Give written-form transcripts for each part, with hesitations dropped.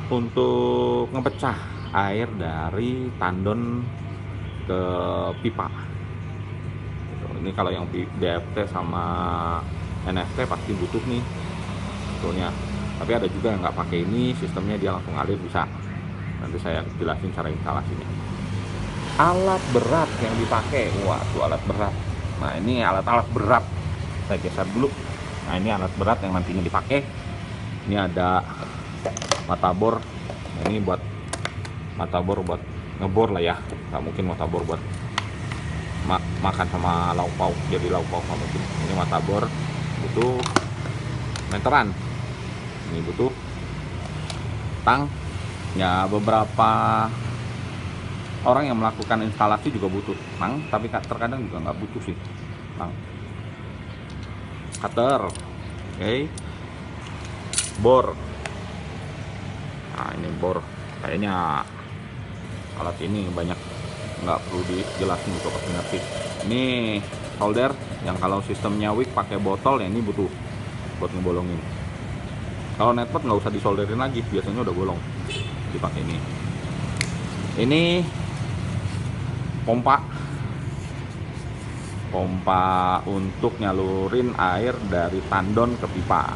untuk ngepecah air dari tandon ke pipa gitu. Ini kalau yang DFT sama NFT pasti butuh nih sebetulnya, tapi ada juga yang nggak pakai ini, sistemnya dia langsung ngalir bisa. Nanti saya jelasin cara instalasinya. Alat berat yang dipakai, waduh alat berat. Nah ini alat-alat berat, saya geser dulu. Nah ini alat berat yang nantinya dipakai. Ini ada mata bor. Nah, ini buat mata bor buat ngebor lah ya, nggak mungkin mata bor buat makan sama lauk pauk, jadi lauk pauk nggak mungkin. Ini mata bor butuh meteran, ini butuh tang ya. Beberapa orang yang melakukan instalasi juga butuh tang, tapi terkadang juga nggak butuh sih tang. Cutter, oke. Bor, nah ini bor. Kayaknya alat ini banyak nggak perlu dijelasin untuk ngerti. Ini solder yang kalau sistemnya wick pakai botol ya, ini butuh buat ngebolongin. Kalau netpot nggak usah disolderin lagi, biasanya udah bolong, dipakai ini. Ini pompa untuk nyalurin air dari tandon ke pipa.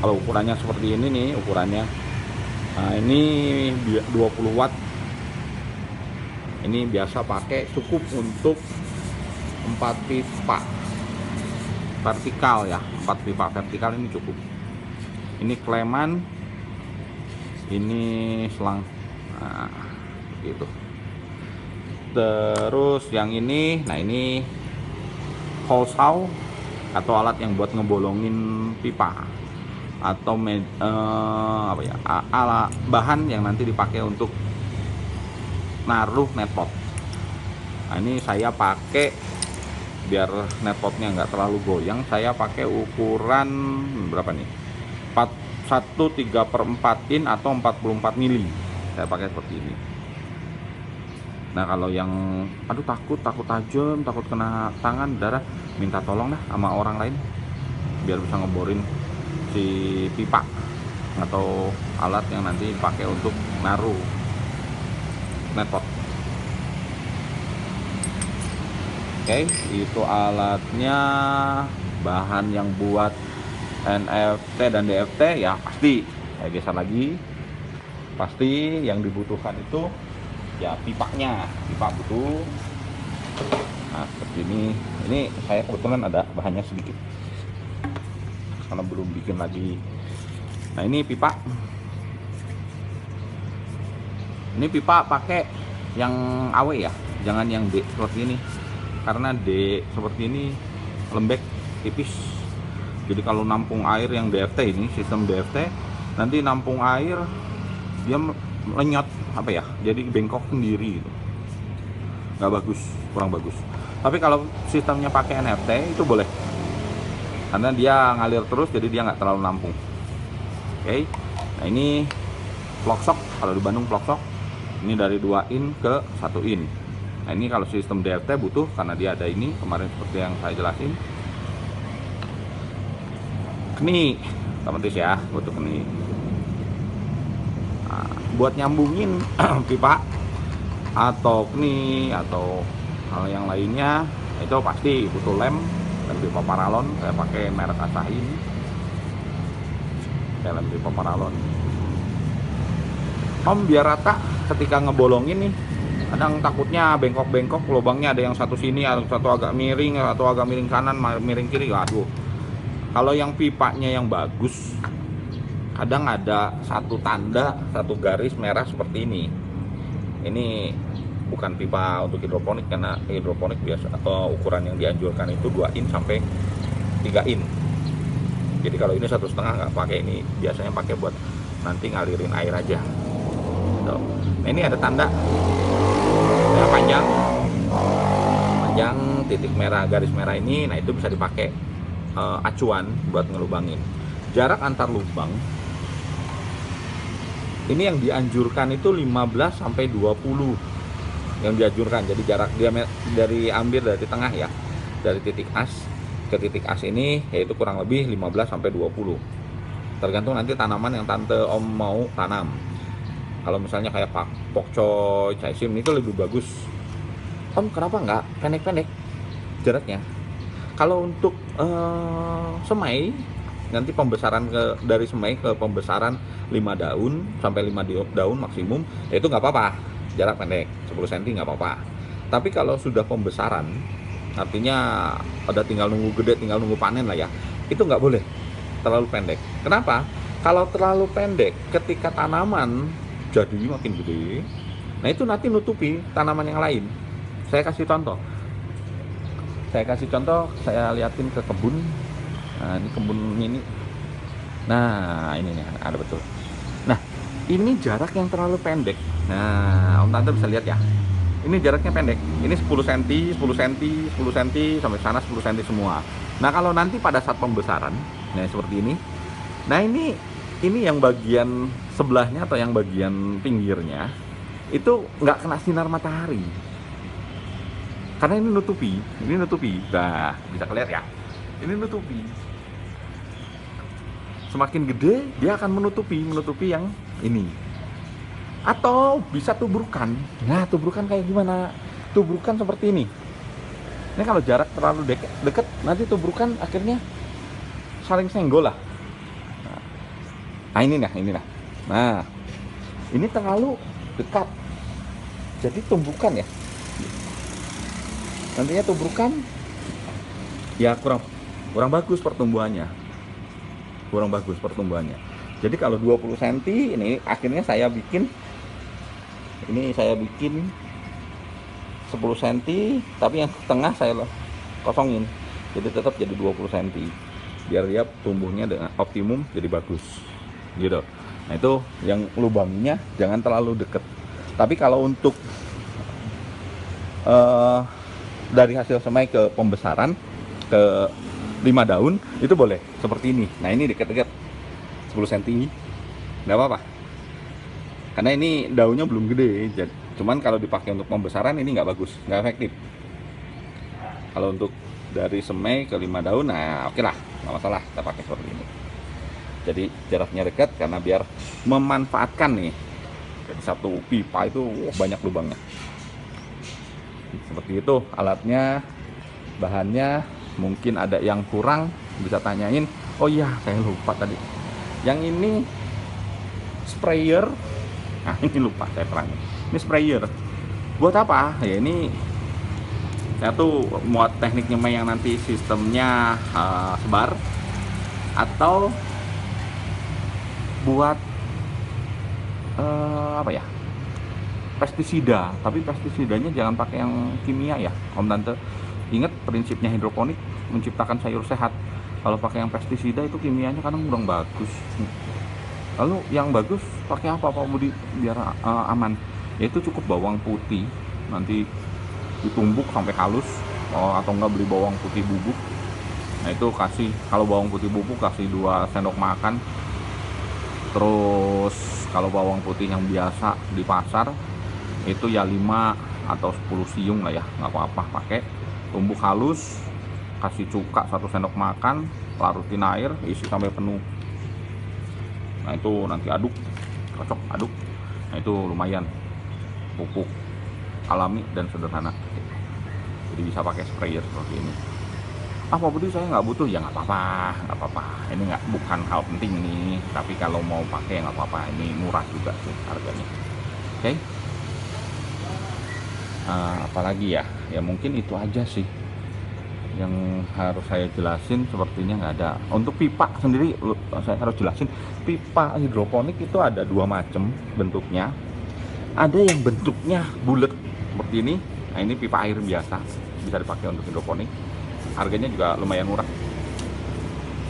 Kalau ukurannya seperti ini nih ukurannya, nah ini 20 watt. Ini biasa pakai cukup untuk 4 pipa vertikal ya, 4 pipa vertikal ini cukup. Ini kleman, ini selang, nah gitu. Terus yang ini, nah ini hole saw atau alat yang buat ngebolongin pipa, atau apa ya, alat bahan yang nanti dipakai untuk naruh netpot. Nah ini saya pakai biar netpotnya nggak terlalu goyang, saya pakai ukuran berapa nih, 1/3/4 in atau 44 mili. Saya pakai seperti ini. Nah kalau yang aduh takut tajam, takut kena tangan darah, minta tolong dah sama orang lain biar bisa ngeborin si pipa atau alat yang nanti dipakai untuk naruh netpot. Oke, itu alatnya. Bahan yang buat NFT dan DFT ya pasti saya geser lagi. Pasti yang dibutuhkan itu ya pipanya, pipa butuh. Nah seperti ini saya kebetulan ada bahannya sedikit karena belum bikin lagi. Nah ini pipa pakai yang AW ya, jangan yang D seperti ini, karena D seperti ini lembek tipis. Jadi kalau nampung air yang DFT ini, sistem DFT, nanti nampung air dia lenyot apa ya, jadi bengkok sendiri gitu, nggak bagus, kurang bagus. Tapi kalau sistemnya pakai NFT itu boleh, karena dia ngalir terus, jadi dia nggak terlalu nampung. Oke, nah ini plogsok, kalau di Bandung plogsok ini dari 2 in ke 1 in. Nah ini kalau sistem DFT butuh, karena dia ada ini kemarin seperti yang saya jelasin, keni otomatis ya, butuh keni. Nah, buat nyambungin pipa atau keni atau hal yang lainnya itu pasti butuh lem dan pipa paralon. Saya pakai merek Asahi ini, lem pipa paralon. Biar rata ketika ngebolongin nih, kadang takutnya bengkok-bengkok, lubangnya ada yang satu sini, satu agak miring, atau agak miring kanan, miring kiri. Aduh, kalau yang pipanya yang bagus, kadang ada satu tanda, satu garis merah seperti ini. Ini bukan pipa untuk hidroponik, karena hidroponik biasa atau ukuran yang dianjurkan itu 2 in sampai 3 in. Jadi kalau ini 1,5 nggak pakai, ini biasanya pakai buat nanti ngalirin air aja. Nah ini ada tanda ya, panjang titik merah, garis merah ini. Nah itu bisa dipakai acuan buat ngelubangin. Jarak antar lubang ini yang dianjurkan itu 15 sampai 20 yang dianjurkan. Jadi jarak dia dari ambil dari tengah ya, dari titik as ke titik as ini yaitu kurang lebih 15 sampai 20. tergantung nanti tanaman yang tante om mau tanam. Kalau misalnya kayak pokcoy, caisim itu lebih bagus. Om kenapa nggak pendek-pendek jaraknya? Kalau untuk semai, nanti pembesaran dari semai ke pembesaran 5 daun sampai 5 daun maksimum, ya itu nggak apa-apa, jarak pendek 10 cm nggak apa-apa. Tapi kalau sudah pembesaran, artinya ada tinggal nunggu gede, tinggal nunggu panen lah ya, itu nggak boleh terlalu pendek. Kenapa? Kalau terlalu pendek, ketika tanaman jadi makin gede, nah itu nanti nutupi tanaman yang lain. Saya kasih contoh, saya liatin ke kebun. Nah ini kebun ini, nah ini nih ada betul. Nah ini jarak yang terlalu pendek. Nah om tante bisa lihat ya, ini jaraknya pendek, ini 10 cm 10 cm 10 cm sampai sana 10 cm semua. Nah kalau nanti pada saat pembesaran, nah seperti ini, nah ini yang bagian sebelahnya atau yang bagian pinggirnya itu nggak kena sinar matahari, karena ini nutupi. Nah bisa kelihatan ya, ini nutupi. Semakin gede dia akan menutupi yang ini. Atau bisa tubrukan. Nah tubrukan kayak gimana? Tubrukan seperti ini. Ini kalau jarak terlalu dekat nanti tubrukan akhirnya saling senggol lah. Nah ini nah. Nah ini terlalu dekat, jadi tumbukan ya, nantinya tubrukan ya kurang bagus pertumbuhannya, Jadi kalau 20 cm ini akhirnya saya bikin 10 cm, tapi yang tengah saya kosongin, jadi tetap jadi 20 cm biar dia tumbuhnya dengan optimum, jadi bagus gitu. Nah itu yang lubangnya jangan terlalu deket. Tapi kalau untuk dari hasil semai ke pembesaran ke 5 daun itu boleh seperti ini. Nah ini deket-deket 10 cm nggak apa-apa, karena ini daunnya belum gede. Cuman kalau dipakai untuk pembesaran ini nggak bagus, nggak efektif. Kalau untuk dari semai ke 5 daun, nah oke lah, nggak masalah kita pakai seperti ini. Jadi jaraknya dekat karena biar memanfaatkan nih. Jadi satu pipa itu banyak lubangnya. Seperti itu alatnya, bahannya. Mungkin ada yang kurang bisa tanyain. Oh iya saya lupa tadi, yang ini sprayer. Nah ini lupa saya terangin, ini sprayer buat apa ya? Ini saya tuh muat teknik nyemai yang nanti sistemnya sebar, atau buat apa ya, pestisida. Tapi pestisidanya jangan pakai yang kimia ya om tante. Ingat prinsipnya hidroponik, menciptakan sayur sehat. Kalau pakai yang pestisida itu kimianya kadang kurang bagus. Lalu yang bagus pakai apa Pak Budi biar aman? Yaitu cukup bawang putih, nanti ditumbuk sampai halus, atau enggak beli bawang putih bubuk. Nah itu kasih, kalau bawang putih bubuk kasih 2 sendok makan. Terus kalau bawang putih yang biasa di pasar itu ya 5 atau 10 siung lah ya, nggak apa-apa, pakai tumbuk halus, kasih cuka 1 sendok makan, larutin air, isi sampai penuh. Nah itu nanti aduk, cocok aduk. Nah itu lumayan, pupuk alami dan sederhana. Jadi bisa pakai sprayer seperti ini. Apa Budi saya nggak butuh? Ya nggak apa-apa. Ini bukan hal penting ini. Tapi kalau mau pakai nggak apa-apa. Ini murah juga sih harganya. Oke. Apalagi ya? Ya mungkin itu aja sih yang harus saya jelasin. Sepertinya nggak ada. Untuk pipa sendiri saya harus jelasin. Pipa hidroponik itu ada 2 macam bentuknya. Ada yang bentuknya bulat seperti ini. Nah ini pipa air biasa, bisa dipakai untuk hidroponik. Harganya juga lumayan murah.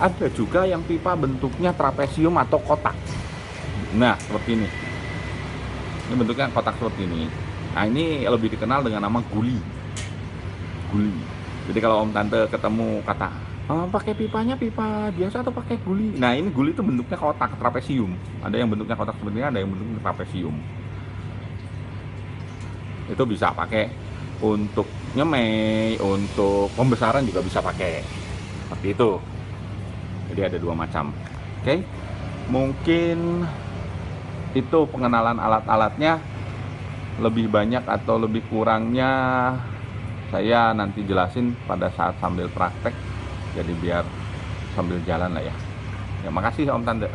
Ada juga yang pipa bentuknya trapesium atau kotak. Nah seperti ini. Ini bentuknya kotak seperti ini. Nah ini lebih dikenal dengan nama guli. Jadi kalau om tante ketemu kata pakai pipanya pipa biasa atau pakai guli, nah ini guli itu bentuknya kotak trapesium. Ada yang bentuknya kotak seperti ini, ada yang bentuknya trapesium. Itu bisa pakai untuk nyemai, untuk pembesaran juga bisa pakai seperti itu. Jadi ada 2 macam. Oke. Mungkin itu pengenalan alat-alatnya. Lebih banyak atau lebih kurangnya saya nanti jelasin pada saat sambil praktek, jadi biar sambil jalan lah ya. Ya makasih Om Tante.